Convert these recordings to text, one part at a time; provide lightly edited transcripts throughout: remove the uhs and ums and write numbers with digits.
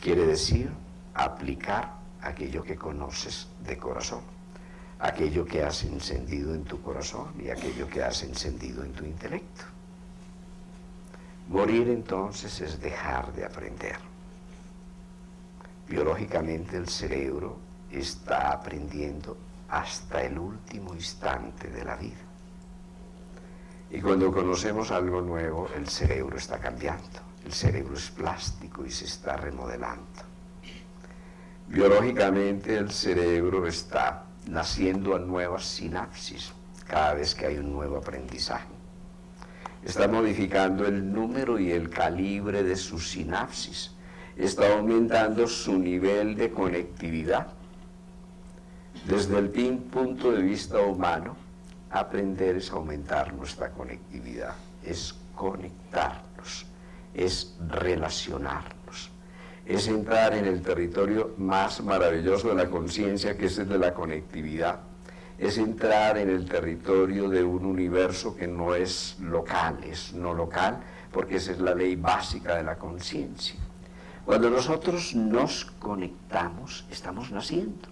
quiere decir aplicar aquello que conoces de corazón, aquello que has encendido en tu corazón y aquello que has encendido en tu intelecto. Morir entonces es dejar de aprender. Biológicamente el cerebro está aprendiendo hasta el último instante de la vida. Y cuando conocemos algo nuevo, el cerebro está cambiando. El cerebro es plástico y se está remodelando. Biológicamente el cerebro está naciendo a nuevas sinapsis cada vez que hay un nuevo aprendizaje. Está modificando el número y el calibre de sus sinapsis. Está aumentando su nivel de conectividad. Desde el punto de vista humano, aprender es aumentar nuestra conectividad, es conectarnos, es relacionarnos, es entrar en el territorio más maravilloso de la conciencia, que es el de la conectividad, es entrar en el territorio de un universo que no es local, es no local, porque esa es la ley básica de la conciencia. Cuando nosotros nos conectamos, estamos naciendo,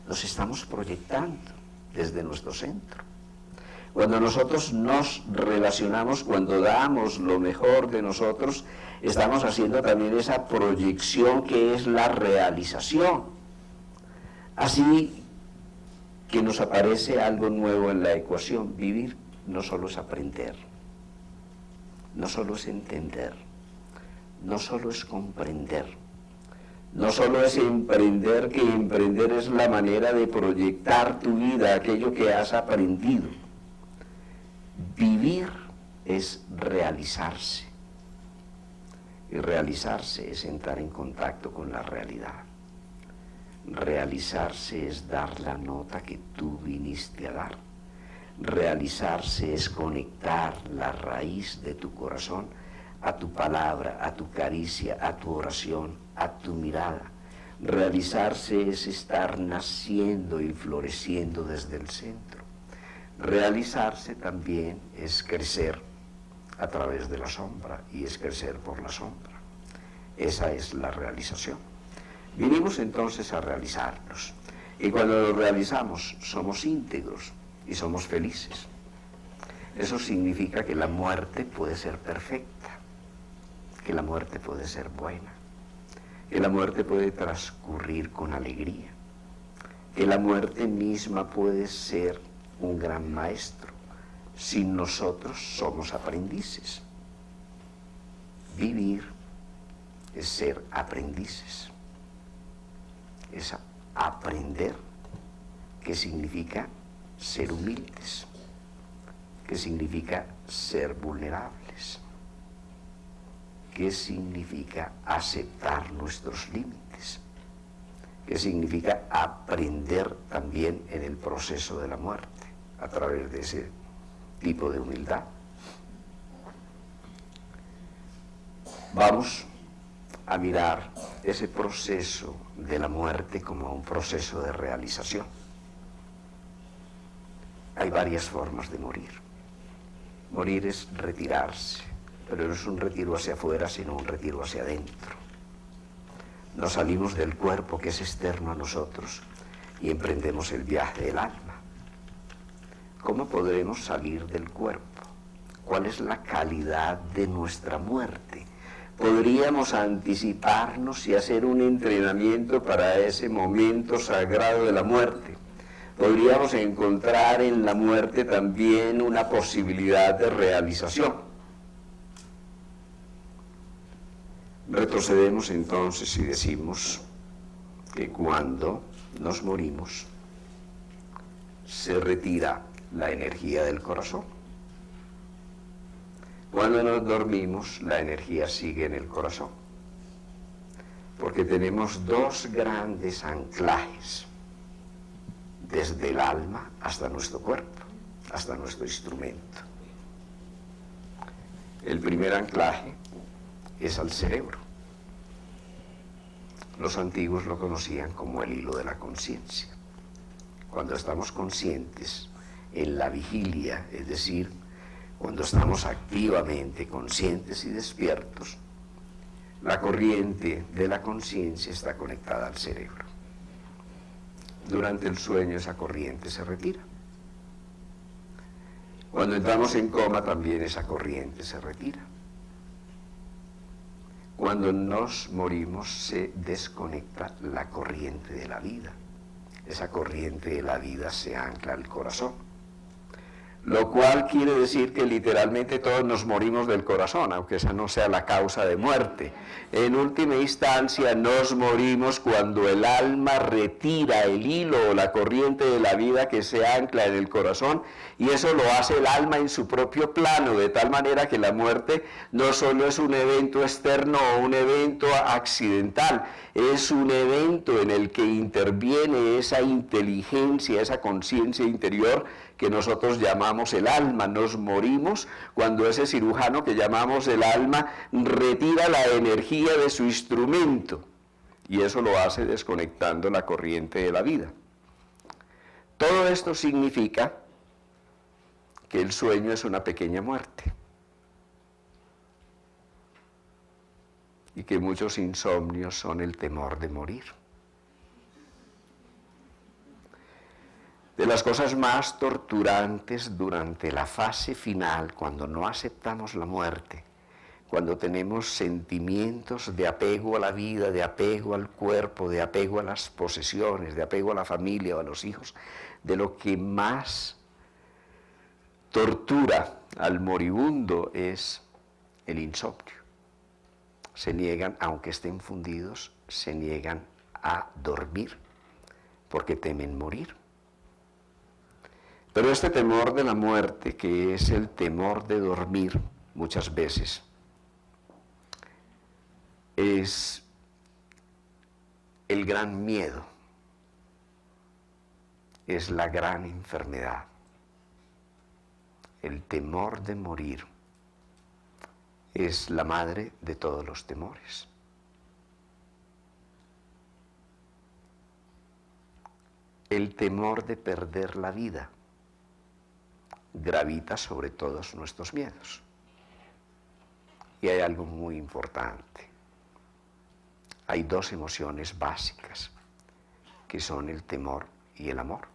nos estamos proyectando desde nuestro centro. Cuando nosotros nos relacionamos, cuando damos lo mejor de nosotros, estamos haciendo también esa proyección que es la realización. Así que nos aparece algo nuevo en la ecuación. Vivir no solo es aprender, no solo es entender, no solo es comprender, no solo es emprender, que emprender es la manera de proyectar tu vida, aquello que has aprendido. Vivir es realizarse, y realizarse es entrar en contacto con la realidad. Realizarse es dar la nota que tú viniste a dar. Realizarse es conectar la raíz de tu corazón a tu palabra, a tu caricia, a tu oración, a tu mirada. Realizarse es estar naciendo y floreciendo desde el centro. Realizarse también es crecer a través de la sombra, y es crecer por la sombra. Esa es la realización. Vinimos entonces a realizarnos, y cuando lo realizamos somos íntegros y somos felices. Eso significa que la muerte puede ser perfecta, que la muerte puede ser buena, que la muerte puede transcurrir con alegría, que la muerte misma puede ser un gran maestro. Sin nosotros somos aprendices. Vivir es ser aprendices, es aprender, que significa ser humildes, que significa ser vulnerables, que significa aceptar nuestros límites, que significa aprender también en el proceso de la muerte, a través de ese tipo de humildad. Vamos a mirar ese proceso de la muerte como un proceso de realización. Hay varias formas de morir. Morir es retirarse, pero no es un retiro hacia afuera, sino un retiro hacia adentro. Nos salimos del cuerpo, que es externo a nosotros, y emprendemos el viaje del alma. ¿Cómo podremos salir del cuerpo? ¿Cuál es la calidad de nuestra muerte? ¿Podríamos anticiparnos y hacer un entrenamiento para ese momento sagrado de la muerte? ¿Podríamos encontrar en la muerte también una posibilidad de realización? Retrocedemos entonces y decimos que cuando nos morimos se retira la energía del corazón. Cuando nos dormimos, la energía sigue en el corazón, porque tenemos dos grandes anclajes, desde el alma hasta nuestro cuerpo, hasta nuestro instrumento. El primer anclaje es al cerebro. Los antiguos lo conocían como el hilo de la conciencia. Cuando estamos conscientes, en la vigilia, es decir, cuando estamos activamente conscientes y despiertos, La corriente de la conciencia está conectada al cerebro. Durante el sueño esa corriente se retira. Cuando entramos en coma también esa corriente se retira. Cuando nos morimos se desconecta la corriente de la vida. Esa corriente de la vida se ancla al corazón. Lo cual quiere decir que literalmente todos nos morimos del corazón, aunque esa no sea la causa de muerte. En última instancia nos morimos cuando el alma retira el hilo o la corriente de la vida que se ancla en el corazón, y eso lo hace el alma en su propio plano, de tal manera que la muerte no solo es un evento externo o un evento accidental, es un evento en el que interviene esa inteligencia, esa conciencia interior que nosotros llamamos el alma. Nos morimos cuando ese cirujano que llamamos el alma retira la energía de su instrumento, y eso lo hace desconectando la corriente de la vida. Todo esto significa que el sueño es una pequeña muerte y que muchos insomnios son el temor de morir. De las cosas más torturantes durante la fase final, cuando no aceptamos la muerte, cuando tenemos sentimientos de apego a la vida, de apego al cuerpo, de apego a las posesiones, de apego a la familia o a los hijos, de lo que más tortura al moribundo es el insomnio. Se niegan, aunque estén fundidos, se niegan a dormir porque temen morir. Pero este temor de la muerte, que es el temor de dormir, muchas veces es el gran miedo, es la gran enfermedad. El temor de morir es la madre de todos los temores. El temor de perder la vida gravita sobre todos nuestros miedos. Y hay algo muy importante. Hay dos emociones básicas, que son el temor y el amor.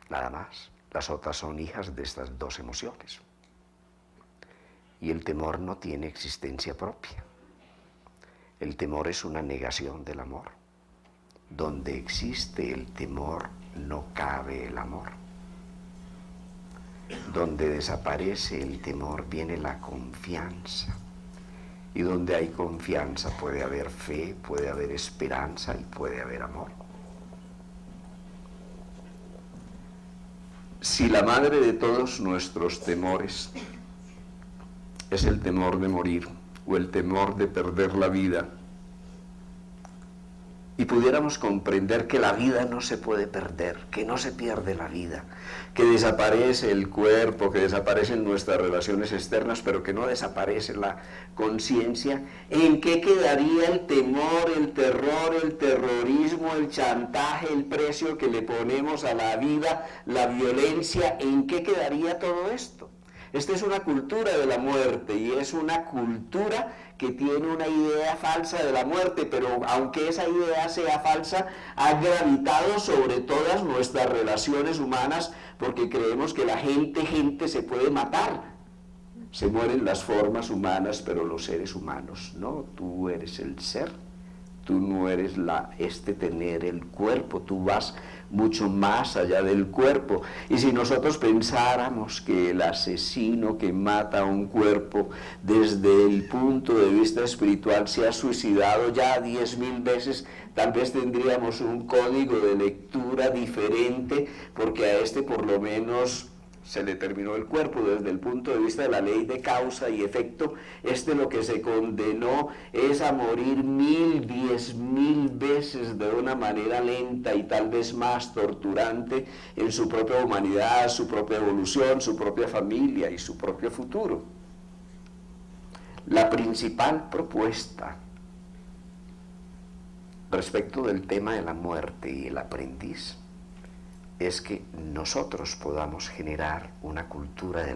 Nada más. Las otras son hijas de estas dos emociones. Y el temor no tiene existencia propia. El temor es una negación del amor. Donde existe el temor, no cabe el amor. Donde desaparece el temor, viene la confianza. Y donde hay confianza puede haber fe, puede haber esperanza y puede haber amor. Si la madre de todos nuestros temores es el temor de morir o el temor de perder la vida, y pudiéramos comprender que la vida no se puede perder, que no se pierde la vida, que desaparece el cuerpo, que desaparecen nuestras relaciones externas, pero que no desaparece la conciencia, ¿en qué quedaría el temor, el terror, el terrorismo, el chantaje, el precio que le ponemos a la vida, la violencia? ¿En qué quedaría todo esto? Esta es una cultura de la muerte y es una cultura que tiene una idea falsa de la muerte, pero aunque esa idea sea falsa, ha gravitado sobre todas nuestras relaciones humanas porque creemos que la gente se puede matar. Se mueren las formas humanas, pero los seres humanos no. Tú eres el ser, tú no eres tener el cuerpo, tú vas mucho más allá del cuerpo. Y si nosotros pensáramos que el asesino que mata a un cuerpo desde el punto de vista espiritual se ha suicidado ya 10.000 veces, tal vez tendríamos un código de lectura diferente, porque a este por lo menos se le terminó el cuerpo. Desde el punto de vista de la ley de causa y efecto, lo que se condenó es a morir 1.000, 10.000 veces de una manera lenta y tal vez más torturante en su propia humanidad, su propia evolución, su propia familia y su propio futuro. La principal propuesta respecto del tema de la muerte y el aprendiz es que nosotros podamos generar una cultura de la